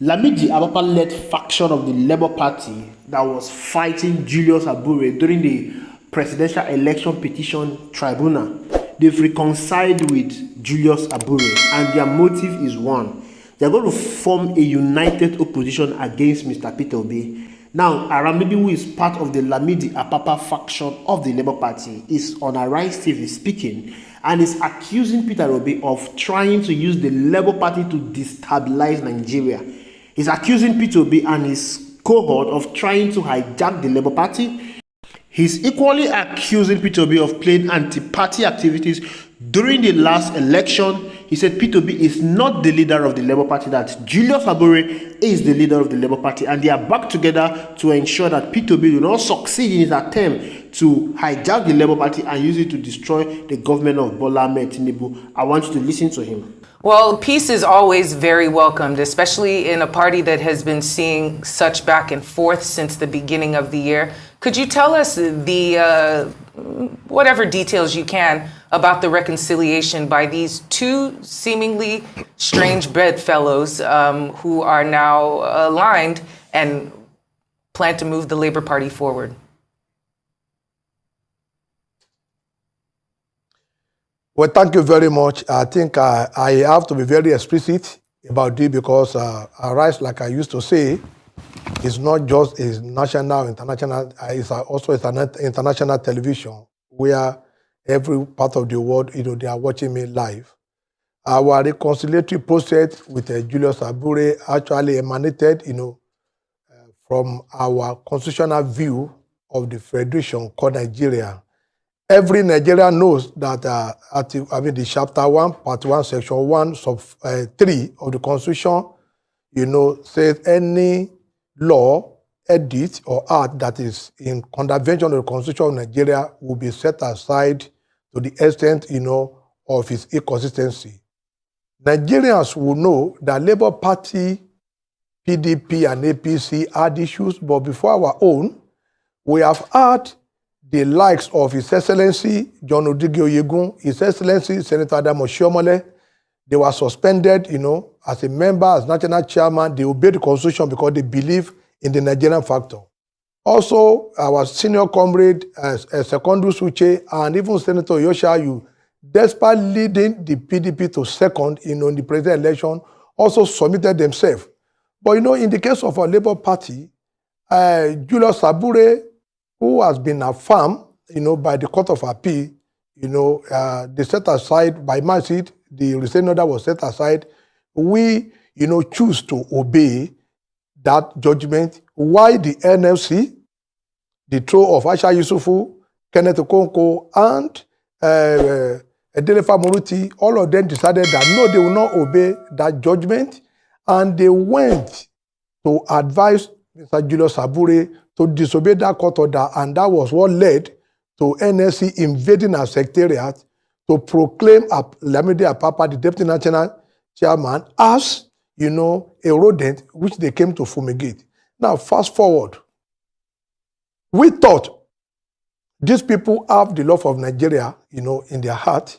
Lamidi Abapa-led faction of the Labour Party that was fighting Julius Abure during the presidential election petition tribunal, they've reconciled with Julius Abure, and their motive is one. They're going to form a united opposition against Mr. Peter Obi. Now, Aramide, who is part of the Lamidi Apapa faction of the Labour Party, is on Arise TV speaking and is accusing Peter Obi of trying to use the Labour Party to destabilize Nigeria. He's accusing Peter Obi and his cohort of trying to hijack the Labour Party. He's equally accusing Peter Obi of playing anti-party activities during the last election. He said Peter Obi is not the leader of the Labour Party, that Julius Abure is the leader of the Labour Party, and they are back together to ensure that Peter Obi will not succeed in his attempt to hijack the Labour Party and use it to destroy the government of Bola Ahmed Tinubu. I want you to listen to him. Well, peace is always very welcomed, especially in a party that has been seeing such back and forth since the beginning of the year. Could you tell us the whatever details you can about the reconciliation by these two seemingly strange bedfellows who are now aligned and plan to move the Labour Party forward? Well, thank you very much. I think I have to be very explicit about this because Arise, like I used to say, is not just a national, international, it's also an international television where every part of the world, they are watching me live. Our reconciliatory process with Julius Abure actually emanated, from our constitutional view of the federation called Nigeria. Every Nigerian knows that the chapter 1, part 1, section 1, sub 3 of the Constitution, says any law, edit, or act that is in contravention of the Constitution of Nigeria will be set aside to the extent, of its inconsistency. Nigerians will know that Labour Party, PDP, and APC had issues, but before our own, we have had the likes of His Excellency John Odigi Oyegun, His Excellency Senator Adam Oshiomhole. They were suspended, as a member, as national chairman. They obeyed the Constitution because they believe in the Nigerian factor. Also, our senior comrade, Secondu Suche, and even Senator Yoshayu, despite leading the PDP to second, in the presidential election, also submitted themselves. But, in the case of our Labour Party, Julius Abure, who has been affirmed, by the Court of Appeal, they set aside, by mercy, the restraining order was set aside. We, choose to obey that judgment. Why the NLC, the trio of Aisha Yusufu, Kenneth Okonkwo, and Edelefa Moruti, all of them decided that no, they will not obey that judgment, and they went to advise Mr. Julius Abure to disobey that court order, and that was what led to NSC invading our secretariat to proclaim Lamidi Apapa, the Deputy National Chairman, as, a rodent which they came to fumigate. Now, fast forward. We thought these people have the love of Nigeria, in their heart,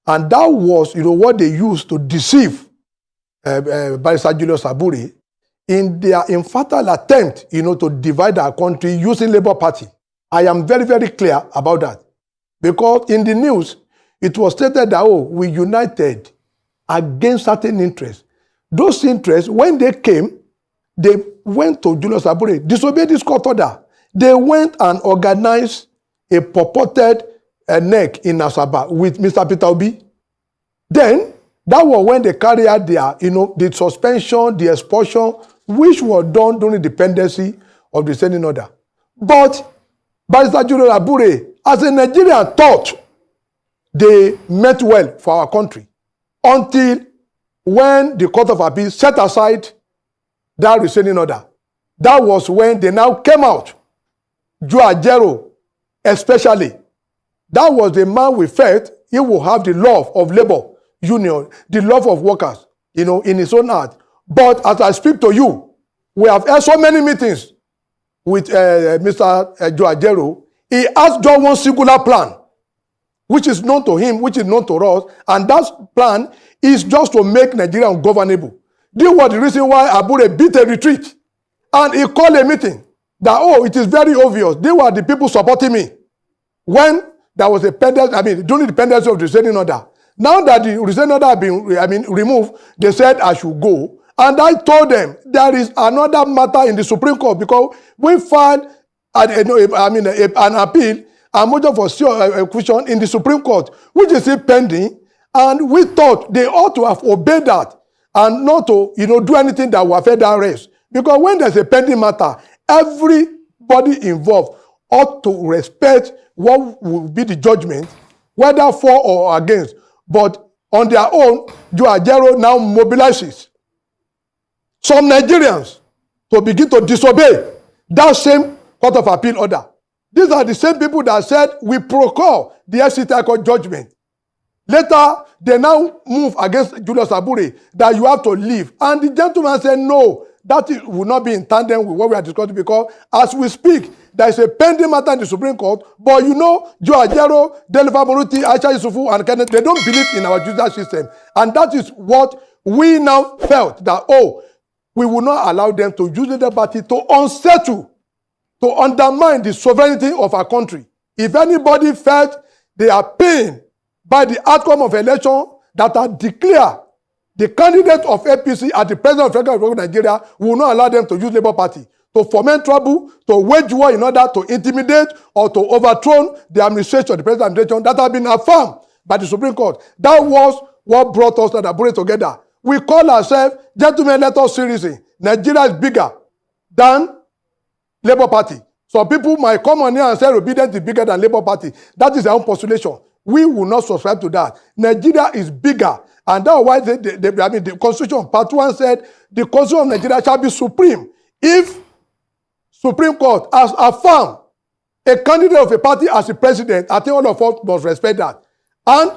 and that was, what they used to deceive Barrister Julius Abure in their infernal attempt, to divide our country using Labour Party. I am very, very clear about that. Because in the news, it was stated that, we united against certain interests. Those interests, when they came, they went to Julius Abure, disobeyed this court order. They went and organized a purported neck in Asaba with Mr. Peter Obi. Then, that was when they carried out their, the suspension, the expulsion, which were done during the pendency of the standing order. But Barrister Julius Abure, as a Nigerian, thought they meant well for our country until when the Court of Appeal set aside that restraining order. That was when they now came out. Joe Ajero, especially, that was the man we felt he will have the love of labor union, the love of workers, in his own heart. But as I speak to you, we have had so many meetings with Mr. Joe Ajero. He has just one singular plan, which is known to him, which is known to us, and that plan is just to make Nigeria ungovernable. This was the reason why Abure beat a retreat. And he called a meeting that, oh, it is very obvious. They were the people supporting me when there was a pendency, during the pendency of the restraining order. Now that the restraining order had been, removed, they said I should go. And I told them there is another matter in the Supreme Court because we filed an appeal, a motion for execution in the Supreme Court, which is still pending. And we thought they ought to have obeyed that and not to, do anything that will affect that rest. Because when there's a pending matter, everybody involved ought to respect what will be the judgment, whether for or against. But on their own, Joe Ajero now mobilizes some Nigerians to begin to disobey that same Court of Appeal order. These are the same people that said we procure the FCT Court judgment. Later, they now move against Julius Abure that you have to leave. And the gentleman said, no, that will not be in tandem with what we are discussing because as we speak, there is a pending matter in the Supreme Court. But Joe Ajero, Delifa Moruti, Aisha Yusufu, and Kenneth, they don't believe in our judicial system. And that is what we now felt that, we will not allow them to use the party to unsettle, to undermine the sovereignty of our country. If anybody felt they are pained by the outcome of election that are declared, the candidate of APC as the president of the Federal Republic of Nigeria will not allow them to use Labour Party to foment trouble, to wage war in order to intimidate or to overthrow the administration, the president's administration that has been affirmed by the Supreme Court. That was what brought us and Abure together. We call ourselves, gentlemen, let us seriously. Nigeria is bigger than Labour Party. Some people might come on here and say obedience is bigger than Labour Party. That is their own postulation. We will not subscribe to that. Nigeria is bigger. And that's why the Constitution, Part 1 said, the Constitution of Nigeria shall be supreme. If Supreme Court has affirmed a candidate of a party as a president, I think all of us must respect that. And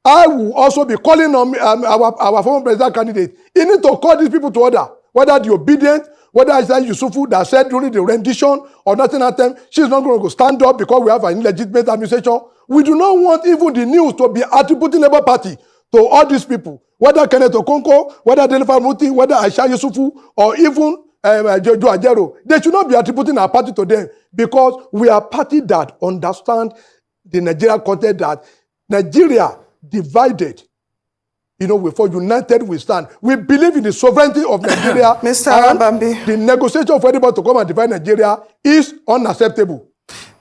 I will also be calling on our former president candidate. He needs to call these people to order, whether the obedient, whether Aisha Yusufu that said during the rendition or nothing at them, she's not going to stand up because we have an illegitimate administration. We do not want even the news to be attributing Labour Party to all these people, whether Kenneth Okonkwo, whether Delifa Muti, whether Aisha Yusufu, or even Joe Ajero. They should not be attributing our party to them because we are a party that understand the Nigerian context that Nigeria divided, before united we stand. We believe in the sovereignty of Nigeria. Mr. Arabambi. The negotiation for anybody to come and divide Nigeria is unacceptable.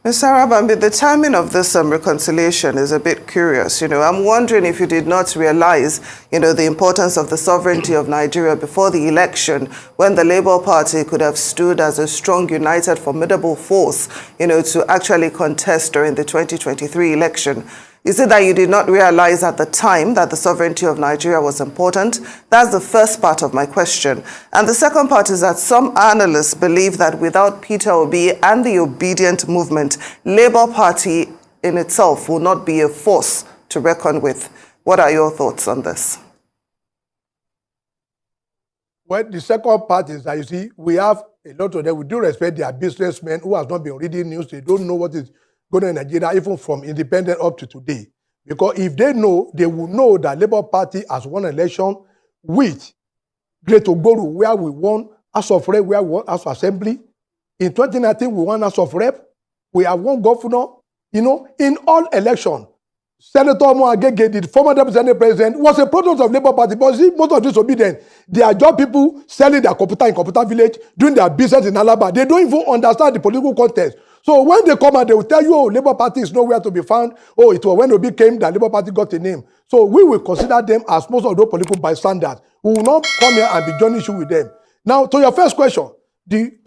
Mr. Arabambi, the timing of this reconciliation is a bit curious. I'm wondering if you did not realize, the importance of the sovereignty of Nigeria before the election, when the Labour Party could have stood as a strong, united, formidable force, to actually contest during the 2023 election. Is it that you did not realize at the time that the sovereignty of Nigeria was important? That's the first part of my question. And the second part is that some analysts believe that without Peter Obi and the obedient movement, Labour Party in itself will not be a force to reckon with. What are your thoughts on this? Well, the second part is that, we have a lot of them. We do respect their businessmen who have not been reading news. They don't know what is going on in Nigeria, even from independent up to today. Because if they know, they will know that Labour Party has won an election with Great Ogboru, where we won House of Rep, where we won House of Assembly. In 2019, we won House of Rep. We have won governor. In all elections, Senator Moagege, the former deputy president, was a product of Labour Party. But see, most of disobedient, they are just people selling their computer in computer village, doing their business in Alaba. They don't even understand the political context. So when they come and they will tell you, Labour Party is nowhere to be found. It was when Obi came that Labour Party got a name. So we will consider them as most of those political bystanders. We will not come here and be joining issue with them. Now, to your first question, you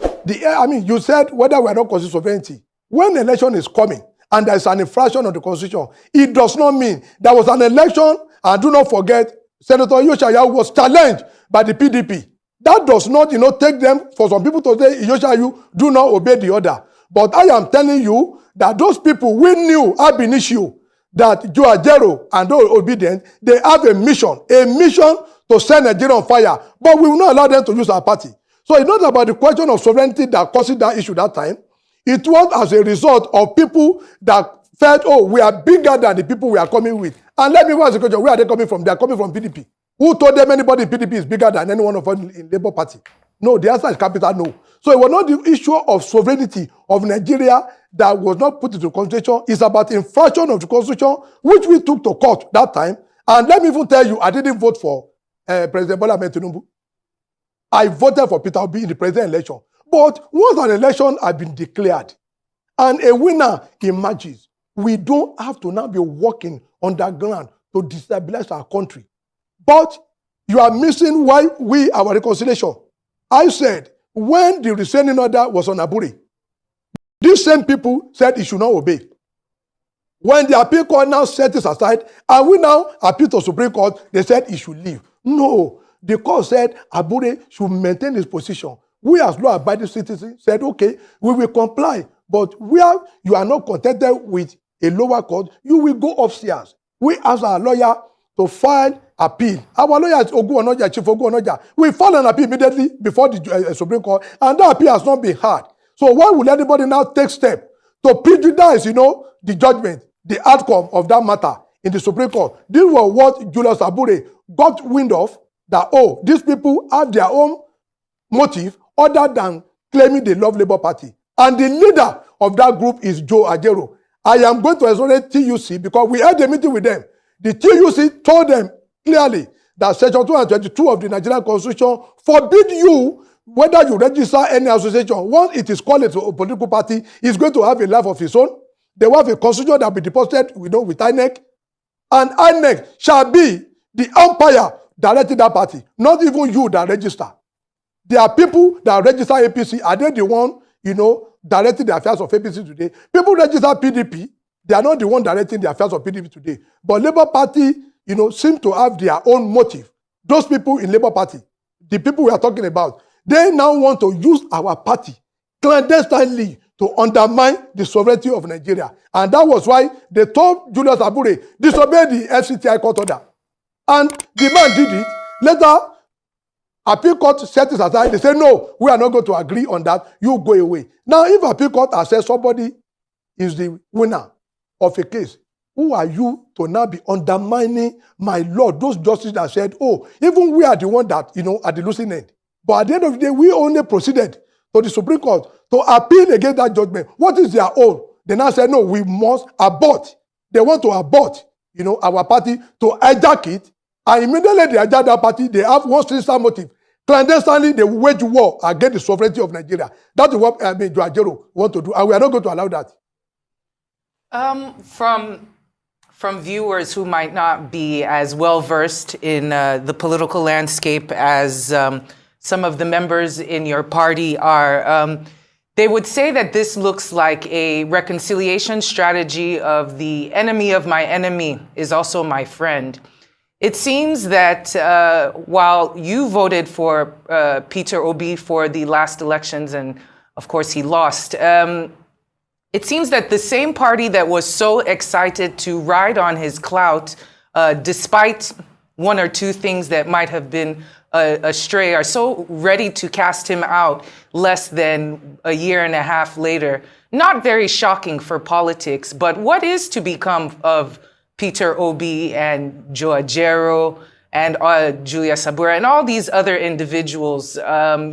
said whether we are not constitutional sovereignty. When election is coming and there is an infraction of the Constitution, it does not mean there was an election, and do not forget, Senator Yoshayahu was challenged by the PDP. That does not, take them, for some people to say, Yoshayahu, do not obey the order. But I am telling you that those people we knew ab initio that Joe Ajero and those obedient, they have a mission to send Nigeria on fire. But we will not allow them to use our party. So it's not about the question of sovereignty that caused that issue that time. It was as a result of people that felt, we are bigger than the people we are coming with. And let me ask the question, where are they coming from? They are coming from PDP. Who told them anybody in PDP is bigger than any one of us in Labour Party? No, the answer is capital no. So it was not the issue of sovereignty of Nigeria that was not put into consideration. It's about infraction of the constitution, which we took to court that time. And let me even tell you, I didn't vote for President Bola Ahmed Tinubu. I voted for Peter Obi in the president election. But once an election has been declared and a winner emerges, we don't have to now be working underground to destabilize our country. But you are missing why our reconciliation. I said, when the restraining order was on Abure, these same people said he should not obey. When the appeal court now set this aside, and we now appeal to Supreme Court, they said he should leave. No, the court said Abure should maintain his position. We as law-abiding citizens said, okay, we will comply. But where you are not contented with a lower court, you will go upstairs. We ask our lawyer to file appeal. Our lawyer is Ogu Onoja, Chief Ogu Onoja. We file an appeal immediately before the Supreme Court, and that appeal has not been heard. So why would anybody now take steps to prejudice, the judgment, the outcome of that matter in the Supreme Court? This was what Julius Abure got wind of, that, oh, these people have their own motive other than claiming they love Labour Party. And the leader of that group is Joe Ajero. I am going to exonerate TUC because we had a meeting with them. The TUC told them clearly that Section 222 of the Nigerian Constitution forbid you, whether you register any association, once it is called a political party, is going to have a life of its own. They will have a constitution that will be deposited, with INEC. And INEC shall be the umpire directing that party, not even you that register. There are people that register APC. Are they the one, directing the affairs of APC today? People register PDP. They are not the one directing the affairs of PDP today. But Labour Party, seem to have their own motive. Those people in Labour Party, the people we are talking about, they now want to use our party clandestinely to undermine the sovereignty of Nigeria. And that was why they told Julius Abure, disobey the FCTI court order. And the man did it. Later, appeal court set it aside. They said, no, we are not going to agree on that. You go away. Now, if appeal court has said somebody is the winner of a case, who are you to now be undermining my Lord, those justices that said, oh, even we are the one that, at the losing end. But at the end of the day, we only proceeded to the Supreme Court to appeal against that judgment. What is their own? They now said, no, we must abort. They want to abort, our party, to hijack it. And immediately they hijack that party. They have one sinister motive. Clandestinely, they wage war against the sovereignty of Nigeria. That is what Joajero want to do. And we are not going to allow that. From viewers who might not be as well versed in the political landscape as some of the members in your party are, they would say that this looks like a reconciliation strategy of the enemy of my enemy is also my friend. It seems that while you voted for Peter Obi for the last elections, and of course he lost, it seems that the same party that was so excited to ride on his clout, despite one or two things that might have been astray, are so ready to cast him out less than a year and a half later. Not very shocking for politics, but what is to become of Peter Obi and Joajero and Julius Abure and all these other individuals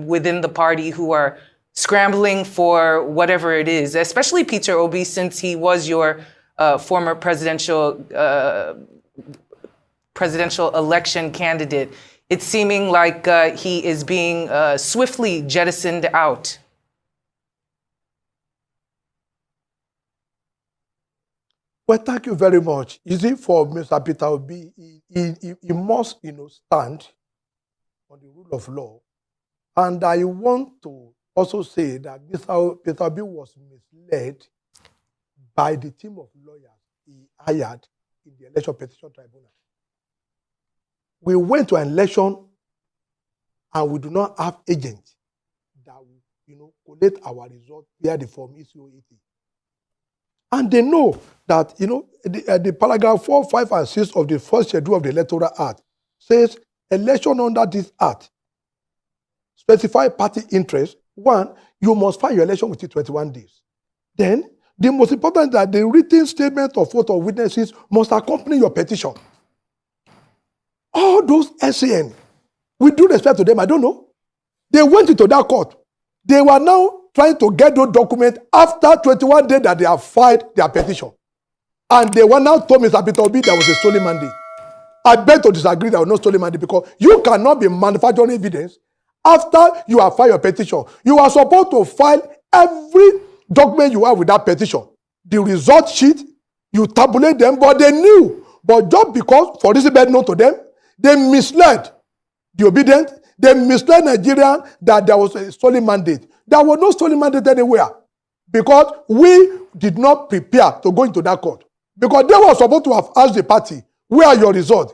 within the party who are scrambling for whatever it is, especially Peter Obi, since he was your former presidential election candidate. It's seeming like he is being swiftly jettisoned out. Well, thank you very much. You see, for Mr. Peter Obi, he must, stand on the rule of law. And I want to also say that Mr. Peter Obi was misled by the team of lawyers he hired in the election petition tribunal. We went to an election and we do not have agents that will, collect our results via the form ECO80. And they know that, the paragraph 4, 5, and 6 of the first schedule of the Electoral Act says election under this act specify party interest. One, you must file your election within 21 days. Then, the most important is that the written statement of vote of witnesses must accompany your petition. All those SAN, with due respect to them, I don't know. They went into that court. They were now trying to get those documents after 21 days that they have filed their petition. And they were now told Mr. Peter Obi there was a stolen mandate. I beg to disagree there was no stolen mandate because you cannot be manufacturing evidence after you have filed your petition. You are supposed to file every document you have with that petition. The result sheet, you tabulate them, but they knew. But just because, for this bad known to them, they misled the obedient, they misled Nigerians that there was a stolen mandate. There was no stolen mandate anywhere because we did not prepare to go into that court. Because they were supposed to have asked the party, where are your results?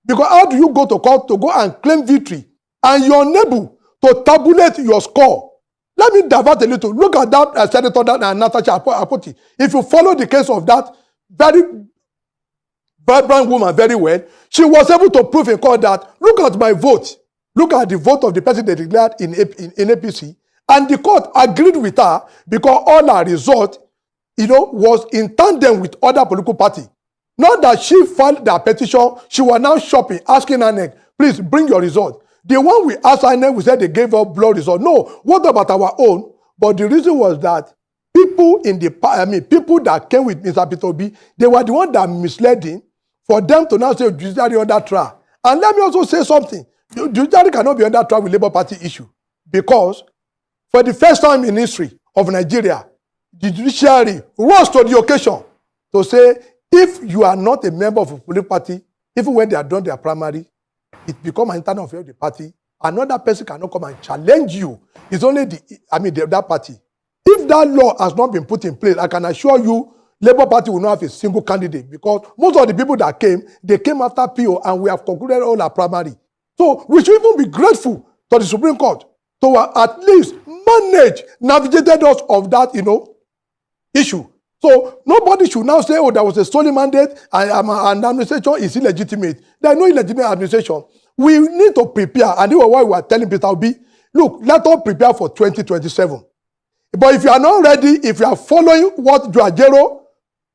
Because how do you go to court to go and claim victory and you're unable to tabulate your score? Let me divert a little. Look at that Senator Natasha Apoti. If you follow the case of that very vibrant woman very well, she was able to prove in court that, look at my vote. Look at the vote of the person they declared in APC. And the court agreed with her because all her result, was in tandem with other political parties. Not that she filed their petition, she was now shopping, asking INEC, please bring your result. The one we asked INEC, we said they gave us blood result. No, what about our own? But the reason was that people people that came with Mr. Peter Obi, they were the ones that misled him for them to now say judiciary under trial. And let me also say something. Judiciary cannot be under trial with Labour Party issue because for the first time in history of Nigeria, the judiciary rose to the occasion to say, if you are not a member of a political party, even when they are done their primary, it becomes an internal affair of the party. Another person cannot come and challenge you. It's only that party. If that law has not been put in place, I can assure you, Labour Party will not have a single candidate because most of the people that came, they came after PO and we have concluded all our primary. So we should even be grateful to the Supreme Court to at least navigated us of that, issue. So nobody should now say, oh, there was a stolen mandate and administration is illegitimate. There is no illegitimate administration. We need to prepare, and this is why we are telling Peter Obi, look, let us prepare for 2027. But if you are not ready, if you are following what Joajero,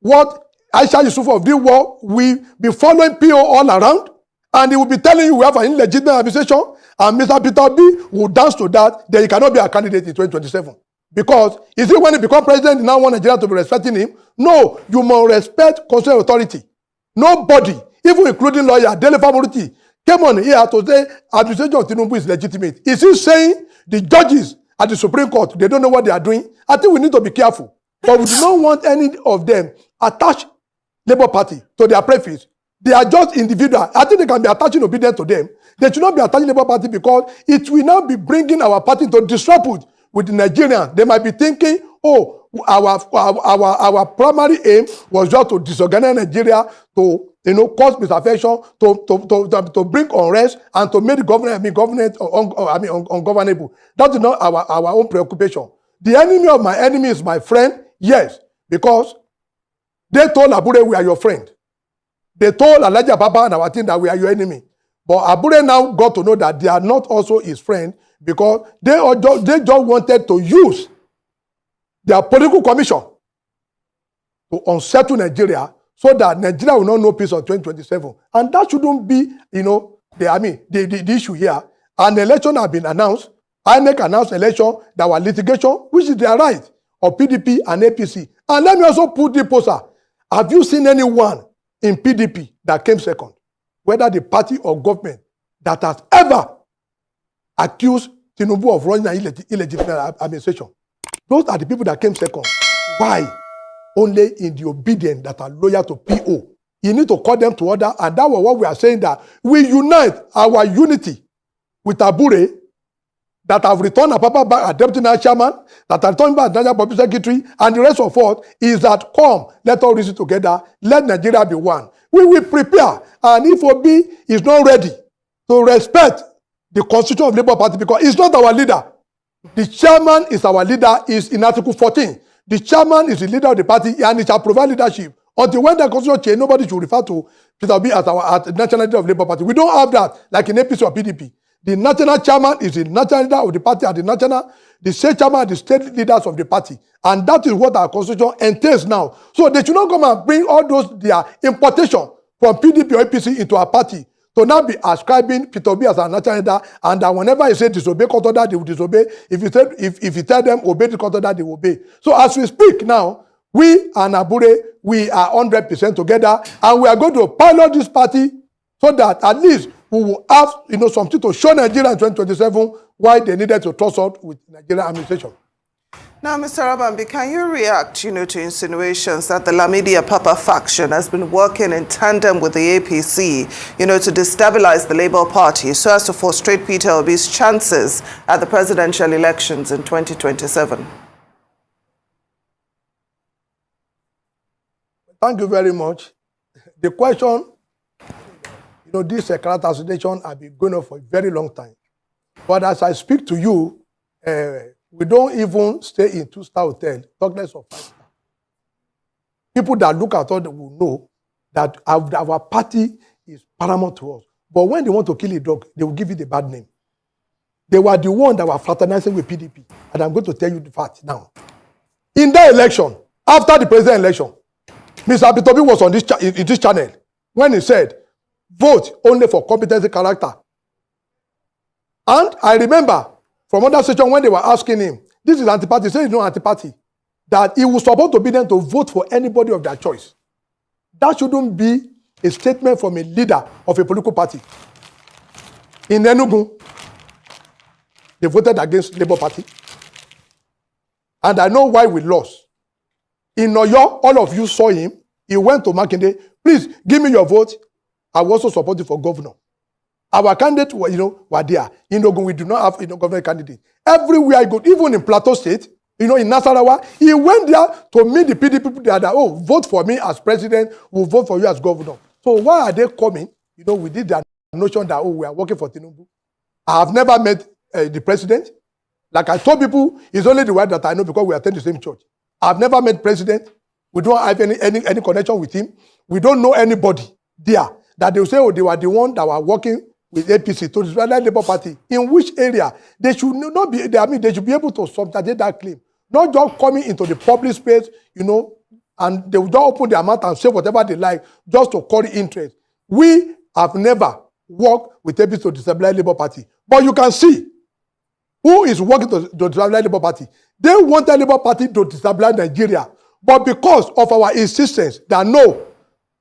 what Aisha Yusuf of this world, we be following PO all around, and he will be telling you we have an illegitimate administration, and Mr. Peter Obi will dance to that, then he cannot be a candidate in 2027. Because, is it when he becomes president, he now want Nigeria to be respecting him? No, you must respect constitutional authority. Nobody, even including lawyer, Dele Famoriti, came on here to say administration of Tinubu is legitimate. Is he saying the judges at the Supreme Court, they don't know what they are doing? I think we need to be careful. But we do not want any of them attach Labour Party to their preface. They are just individual. I think they can be attaching obedience to them. They should not be attaching Labour Party because it will now be bringing our party to disrepute with the Nigerians. They might be thinking, oh, our primary aim was just to disorganize Nigeria, to cause misaffection, to bring unrest, and to make the government ungovernable. That is not our own preoccupation. The enemy of my enemy is my friend, yes, because they told Abure we are your friend. They told Elijah Baba and our team that we are your enemy. But Abure now got to know that they are not also his friend because they just wanted to use their political commission to unsettle Nigeria so that Nigeria will not know peace on 2027. And that shouldn't be, the issue here. An election has been announced. INEC announced election, there was litigation, which is their right, of PDP and APC. And let me also put the poster. Have you seen anyone in PDP that came second? Whether the party or government that has ever accused Tinubu of running an illegitimate administration. Those are the people that came second. Why? Only in the obedient that are loyal to PO. You need to call them to order, and that was what we are saying, that we unite our unity with Abure, that have returned Apapa back as Deputy National Chairman, that have returned back as National Public Secretary, and the rest of us is that come, let us reason together, let Nigeria be one. We will prepare, and if Obi is not ready to respect the Constitution of Labour Party, because it's not our leader. The chairman is our leader, is in Article 14. The chairman is the leader of the party, and he shall provide leadership. Until when the Constitution change, nobody should refer to Peter Obi as the national leader of Labour Party. We don't have that, like in APC or PDP. The national chairman is the national leader of the party, and the state chairman are the state leaders of the party. And that is what our Constitution entails now. So they should not come and bring all those their importation from PDP or APC into our party to now be ascribing Peter Obi as a national leader, and that whenever he said disobey court order, they will disobey. If you tell them obey the court order, they will obey. So as we speak now, we and Abure, we are 100% together, and we are going to pilot this party so that at least we will have something to show Nigeria in 2027 why they needed to trust us with Nigerian administration. Now, Mr. Abambi, can you react, to insinuations that the Lamidi Apapa faction has been working in tandem with the APC, to destabilize the Labour Party so as to frustrate Peter Obi's chances at the presidential elections in 2027? Thank you very much. The question, this character assassination has been going on for a very long time. But as I speak to you, we don't even stay in two-star hotel, talk less of five-star. People that look at us will know that our party is paramount to us. But when they want to kill a dog, they will give it a bad name. They were the ones that were fraternizing with PDP. And I'm going to tell you the fact now. In that election, after the president election, Mr. Abitobi was on in this channel when he said, vote only for competency character. And I remember from other session when they were asking him, this is anti-party, he said it's not anti-party, that he was supposed to be them to vote for anybody of their choice. That shouldn't be a statement from a leader of a political party. In Enugu, they voted against Labour Party. And I know why we lost. In Oyo, all of you saw him. He went to Makinde. Please, give me your vote. I will also support you for governor. Our candidates were, were there. In Ogun, we do not have government candidate. Everywhere I go, even in Plateau State, in Nasarawa, he went there to meet the PDP people that, vote for me as president, we'll vote for you as governor. So why are they coming? We did that notion that, we are working for Tinubu. I have never met the president. Like I told people, it's only the word that I know because we attend the same church. I've never met president. We don't have any connection with him. We don't know anybody there that they will say, they were the one that were working with APC to the Labour Party. In which area? They should not be, they should be able to substantiate that claim. Not just coming into the public space, and they will just open their mouth and say whatever they like, just to curry interest. We have never worked with APC to destabilize Labour Party. But you can see who is working to destabilize Labour Party. They wanted Labour Party to destabilize Nigeria. But because of our insistence that no,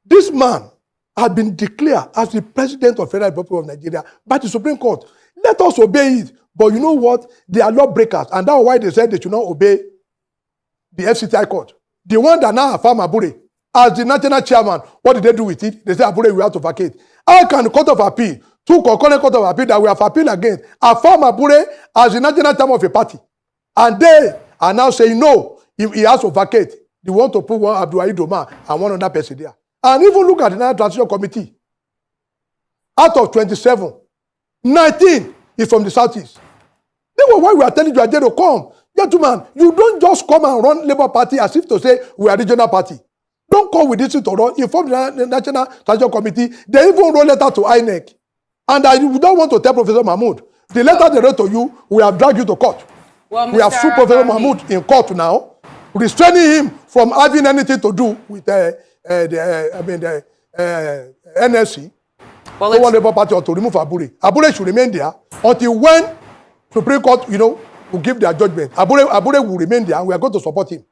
this man had been declared as the president of the Federal Republic of Nigeria by the Supreme Court. Let us obey it. But you know what? They are lawbreakers. And that's why they said they should not obey the FCTI court. The one that now affirm Abure as the national chairman, what did they do with it? They said Abure, we have to vacate. How can the Court of Appeal, two concurrent Court of Appeal that we have appealed against, affirm Abure as the national chairman of a party? And they are now saying no, he has to vacate. They want to put one Abdulwahid Doma and one other person there. And even look at the National Transition Committee. Out of 27, 19 is from the Southeast. That's why we are telling you, Ajero, come. Gentlemen, you don't just come and run Labour Party as if to say we are regional party. Don't come with this to run. Inform the National Transition Committee. They even wrote letter to INEC. And we don't want to tell Professor Mahmoud. The letter they wrote to you, we have dragged you to court. Well, we have sued Professor Mahmoud in court now, restraining him from having anything to do with the NLC. Well, it's Labour Party or to remove Abure. Abure should remain there until when Supreme Court, will give their judgment. Abure will remain there, and we are going to support him.